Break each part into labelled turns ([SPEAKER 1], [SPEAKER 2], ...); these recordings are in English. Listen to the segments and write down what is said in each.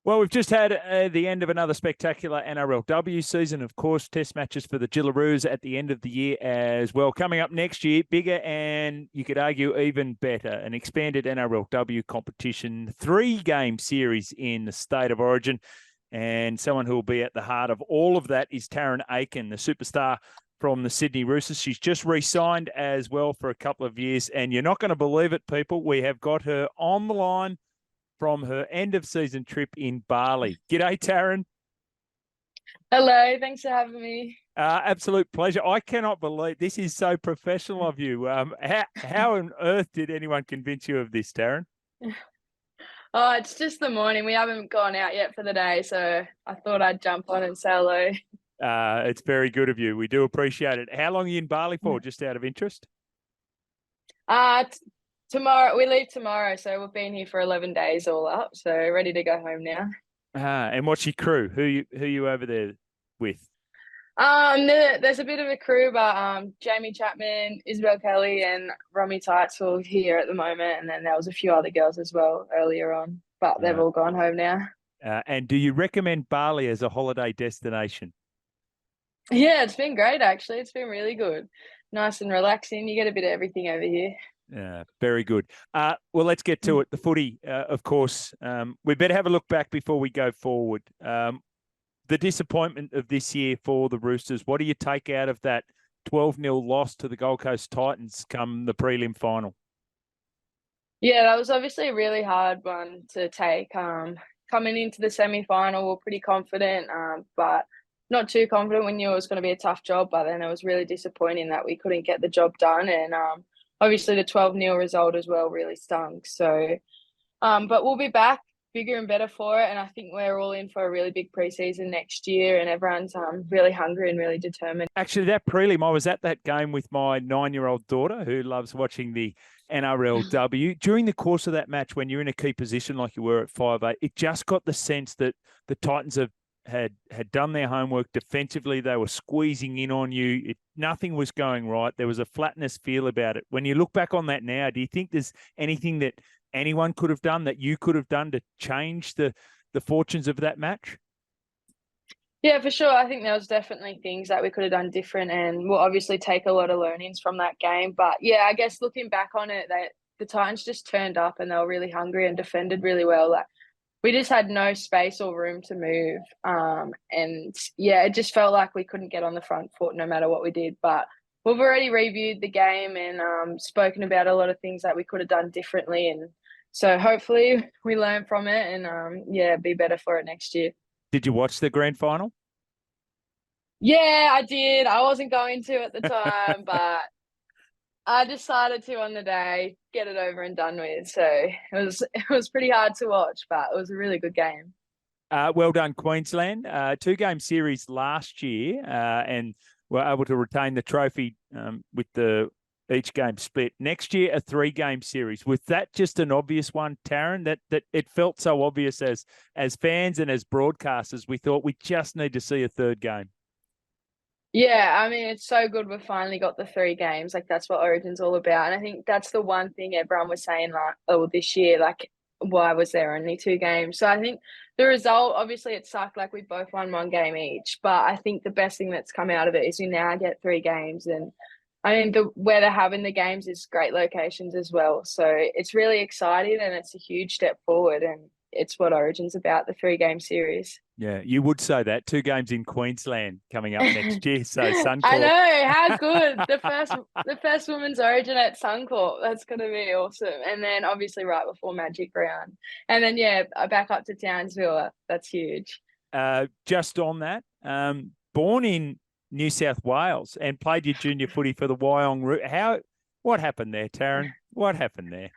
[SPEAKER 1] Well, we've just had the end of another spectacular NRLW season. Of course, test matches for the Gillaroos at the end of the year as well. Coming up next year, bigger and you could argue even better, an expanded NRLW competition, 3-game series in the State of Origin. And someone who will be at the heart of all of that is Tarryn Aiken, the superstar from the Sydney Roosters. She's just re-signed as well for a couple of years. And you're not going to believe it, people. We have got her on the line from her end-of-season trip in Bali. G'day, Tarryn.
[SPEAKER 2] Hello, thanks for having me.
[SPEAKER 1] Absolute pleasure. I cannot believe this is so professional of you. How on earth did anyone convince you of this, Tarryn?
[SPEAKER 2] Oh, it's just the morning. We haven't gone out yet for the day, so I thought I'd jump on and say hello.
[SPEAKER 1] It's very good of you. We do appreciate it. How long are you in Bali for, just out of interest?
[SPEAKER 2] Tomorrow, we leave tomorrow, so we've been here for 11 days all up, so ready to go home now.
[SPEAKER 1] And what's your crew? Who you over there with?
[SPEAKER 2] There's a bit of a crew, but Jamie Chapman, Isabel Kelly, and Romy Tights all here at the moment, and then there was a few other girls as well earlier on, but they've all gone home now.
[SPEAKER 1] And do you recommend Bali as a holiday destination?
[SPEAKER 2] Yeah, it's been great actually. It's been really good, nice and relaxing. You get a bit of everything over here.
[SPEAKER 1] Very good. Well, let's get to it. The footy, of course. We better have a look back before we go forward. The disappointment of this year for the Roosters, what do you take out of that 12-0 loss to the Gold Coast Titans come the prelim final?
[SPEAKER 2] Yeah, that was obviously a really hard one to take. Coming into the semi-final, we're pretty confident, but not too confident. We knew it was going to be a tough job, but then it was really disappointing that we couldn't get the job done. And obviously the 12-0 result as well really stunk. So, but we'll be back bigger and better for it. And I think we're all in for a really big preseason next year, and everyone's really hungry and really determined.
[SPEAKER 1] Actually, that prelim, I was at that game with my 9-year-old daughter who loves watching the NRLW. During the course of that match, when you're in a key position like you were at 5'8", it just got the sense that the Titans had done their homework defensively. They were squeezing in on you. Nothing was going right. There was a flatness feel about it. When you look back on that now, do you think there's anything that anyone could have done, that you could have done to change the fortunes of that match?
[SPEAKER 2] Yeah, for sure. I think there was definitely things that we could have done different, and we'll obviously take a lot of learnings from that game. But yeah, I guess looking back on it, the Titans just turned up and they were really hungry and defended really well. Like, we just had no space or room to move. And yeah, it just felt like we couldn't get on the front foot no matter what we did. But we've already reviewed the game and spoken about a lot of things that we could have done differently. And so hopefully we learn from it and yeah, be better for it next year.
[SPEAKER 1] Did you watch the grand final?
[SPEAKER 2] Yeah, I did. I wasn't going to at the time, but I decided to on the day, get it over and done with. So it was pretty hard to watch, but it was a really good game.
[SPEAKER 1] Well done, Queensland. 2-game series last year, and were able to retain the trophy with each game split. Next year, a 3-game series. Was that just an obvious one, Tarryn? That it felt so obvious as fans and as broadcasters, we thought we just need to see a 3rd game.
[SPEAKER 2] Yeah, I mean, it's so good we've finally got the 3 games. Like, that's what Origin's all about. And I think that's the one thing everyone was saying, like, oh, this year, like, why was there only 2 games? So I think the result, obviously it sucked, like we both won 1 game each. But I think the best thing that's come out of it is we now get 3 games. And I mean, where they're having the games is great locations as well. So it's really exciting and it's a huge step forward. And it's what Origin's about, the 3-game series.
[SPEAKER 1] Yeah, you would say that. 2 games in Queensland coming up next year. So Suncorp.
[SPEAKER 2] I know, how good. The first women's Origin at Suncorp. That's going to be awesome. And then obviously right before Magic Round. And then, yeah, back up to Townsville. That's huge.
[SPEAKER 1] Just on that, born in New South Wales and played your junior footy for the Wyong Root. What happened there, Tarryn? What happened there?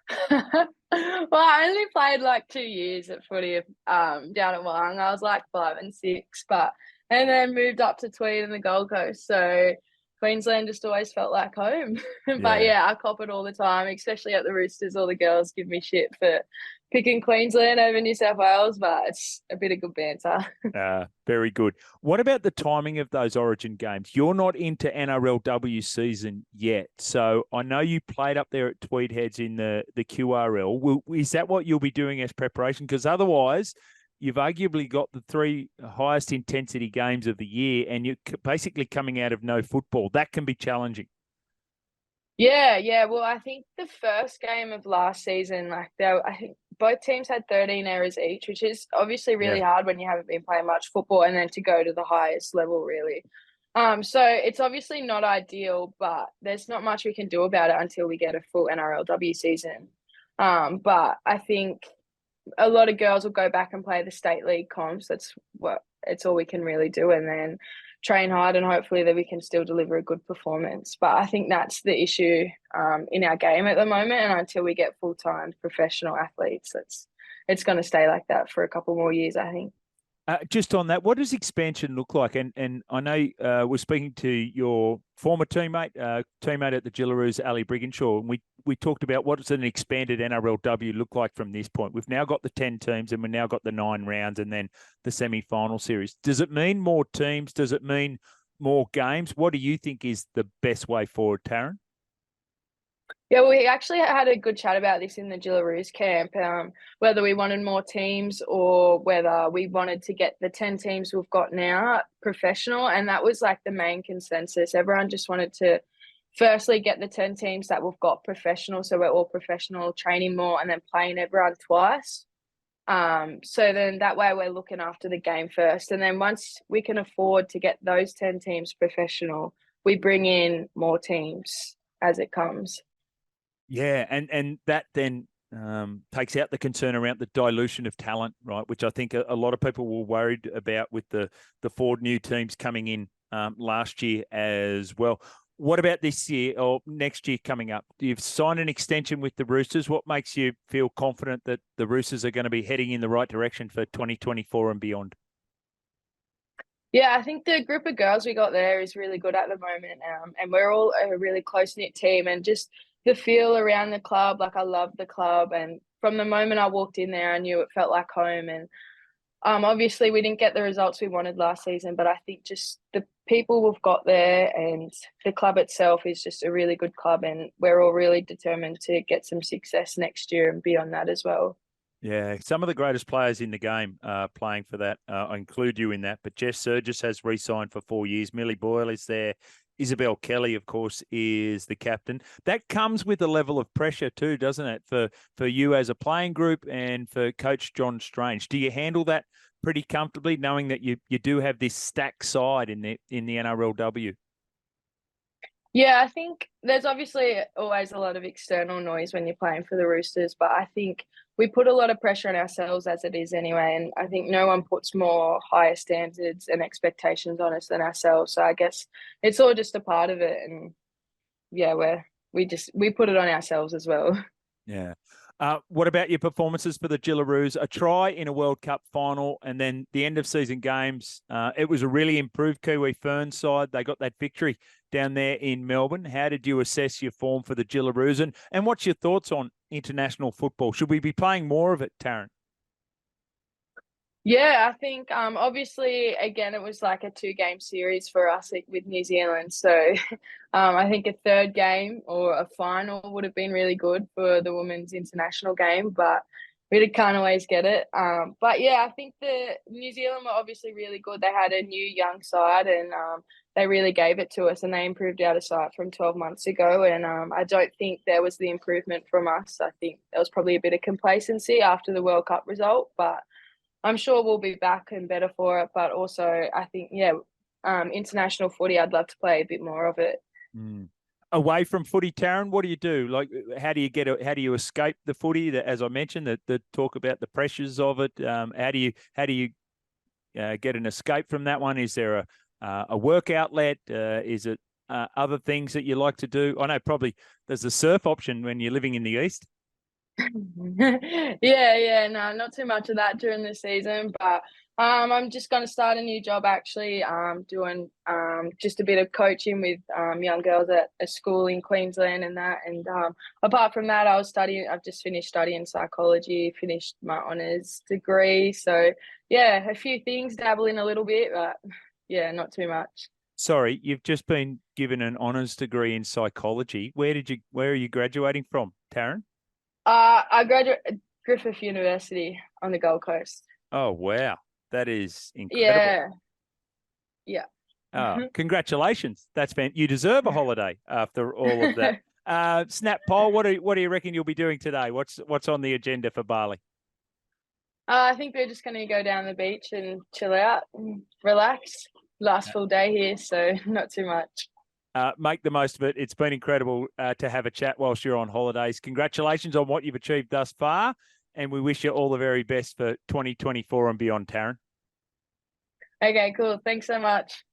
[SPEAKER 2] Well, I only played like 2 years at footy down at Wyong. I was like 5 and 6, and then moved up to Tweed and the Gold Coast. So Queensland just always felt like home. But yeah, I cop it all the time, especially at the Roosters. All the girls give me shit for picking Queensland over New South Wales, but it's a bit of good banter.
[SPEAKER 1] Very good. What about the timing of those Origin games? You're not into NRLW season yet, so I know you played up there at Tweed Heads in the QRL. Is that what you'll be doing as preparation? Because otherwise, you've arguably got the 3 highest intensity games of the year, and you're basically coming out of no football. That can be challenging.
[SPEAKER 2] Yeah. Well, I think the first game of last season, I think both teams had 13 errors each, which is obviously really hard when you haven't been playing much football, and then to go to the highest level, really. So it's obviously not ideal, but there's not much we can do about it until we get a full NRLW season. But I think a lot of girls will go back and play the state league comps. It's all we can really do, and then train hard, and hopefully that we can still deliver a good performance. But I think that's the issue in our game at the moment, and until we get full-time professional athletes, it's going to stay like that for a couple more years, I think.
[SPEAKER 1] Just on that, what does expansion look like? And I know we're speaking to your former teammate at the Gillaroos, Ali Brigginshaw, and we talked about what does an expanded NRLW look like from this point. We've now got the 10 teams, and we've now got the 9 rounds, and then the semi-final series. Does it mean more teams? Does it mean more games? What do you think is the best way forward, Tarryn?
[SPEAKER 2] Yeah, we actually had a good chat about this in the Gillaroos camp, whether we wanted more teams or whether we wanted to get the 10 teams we've got now professional. And that was like the main consensus. Everyone just wanted to firstly get the 10 teams that we've got professional, so we're all professional, training more, and then playing everyone twice. So then that way we're looking after the game first. And then once we can afford to get those 10 teams professional, we bring in more teams as it comes.
[SPEAKER 1] Yeah, and that then takes out the concern around the dilution of talent, right? Which I think a lot of people were worried about with the 4 new teams coming in last year as well. What about this year or next year coming up? You've signed an extension with the Roosters. What makes you feel confident that the Roosters are going to be heading in the right direction for 2024 and beyond?
[SPEAKER 2] Yeah, I think the group of girls we got there is really good at the moment, and we're all a really close-knit team, and just the feel around the club, like I love the club, and from the moment I walked in there, I knew it felt like home. And obviously we didn't get the results we wanted last season, but I think just the people we've got there and the club itself is just a really good club, and we're all really determined to get some success next year and beyond that as well.
[SPEAKER 1] Yeah, some of the greatest players in the game are playing for that. I include you in that. But Jess Surgis has re-signed for 4 years. Millie Boyle is there. Isabel Kelly, of course, is the captain. That comes with a level of pressure too, doesn't it, for you as a playing group and for Coach John Strange? Do you handle that pretty comfortably, knowing that you do have this stacked side in the NRLW?
[SPEAKER 2] Yeah, I think there's obviously always a lot of external noise when you're playing for the Roosters, but I think we put a lot of pressure on ourselves as it is anyway, and I think no one puts more higher standards and expectations on us than ourselves. So I guess it's all just a part of it, and yeah, we put it on ourselves as well.
[SPEAKER 1] Yeah. What about your performances for the Gillaroos? A try in a World Cup final, and then the end of season games. It was a really improved Kiwi Ferns side. They got that victory down there in Melbourne. How did you assess your form for the Gillaroos? And what's your thoughts on international football? Should we be playing more of it, Tarryn?
[SPEAKER 2] Yeah, I think obviously again it was like a 2-game series for us with New Zealand. So I think a third game or a final would have been really good for the women's international game, but we can't always get it. But yeah, I think the New Zealand were obviously really good. They had a new young side, and they really gave it to us, and they improved out of sight from 12 months ago. And I don't think there was the improvement from us. I think there was probably a bit of complacency after the World Cup result, but I'm sure we'll be back and better for it. But also, I think, international footy, I'd love to play a bit more of it.
[SPEAKER 1] Mm. Away from footy, Tarryn, what do you do? Like, how do you escape the footy? As I mentioned, the talk about the pressures of it. How do you get an escape from that one? Is there a work outlet? Is it other things that you like to do? I know probably there's a surf option when you're living in the East.
[SPEAKER 2] Yeah, no, not too much of that during the season, but I'm just going to start a new job actually, doing just a bit of coaching with young girls at a school in Queensland and that. And apart from that, I've just finished studying psychology, finished my honours degree. So yeah, a few things, dabbling a little bit, but yeah, not too much.
[SPEAKER 1] Sorry, you've just been given an honours degree in psychology. Where are you graduating from, Tarryn?
[SPEAKER 2] I graduated Griffith University on the Gold Coast.
[SPEAKER 1] Oh, wow. That is incredible.
[SPEAKER 2] Yeah. Yeah.
[SPEAKER 1] Oh, congratulations. You deserve a holiday after all of that. Snap poll, what do you reckon you'll be doing today? What's on the agenda for Bali?
[SPEAKER 2] I think we're just going to go down the beach and chill out and relax. Last full day here, so not too much.
[SPEAKER 1] Make the most of it. It's been incredible to have a chat whilst you're on holidays. Congratulations on what you've achieved thus far, and we wish you all the very best for 2024 and beyond, Tarryn.
[SPEAKER 2] Okay, cool. Thanks so much.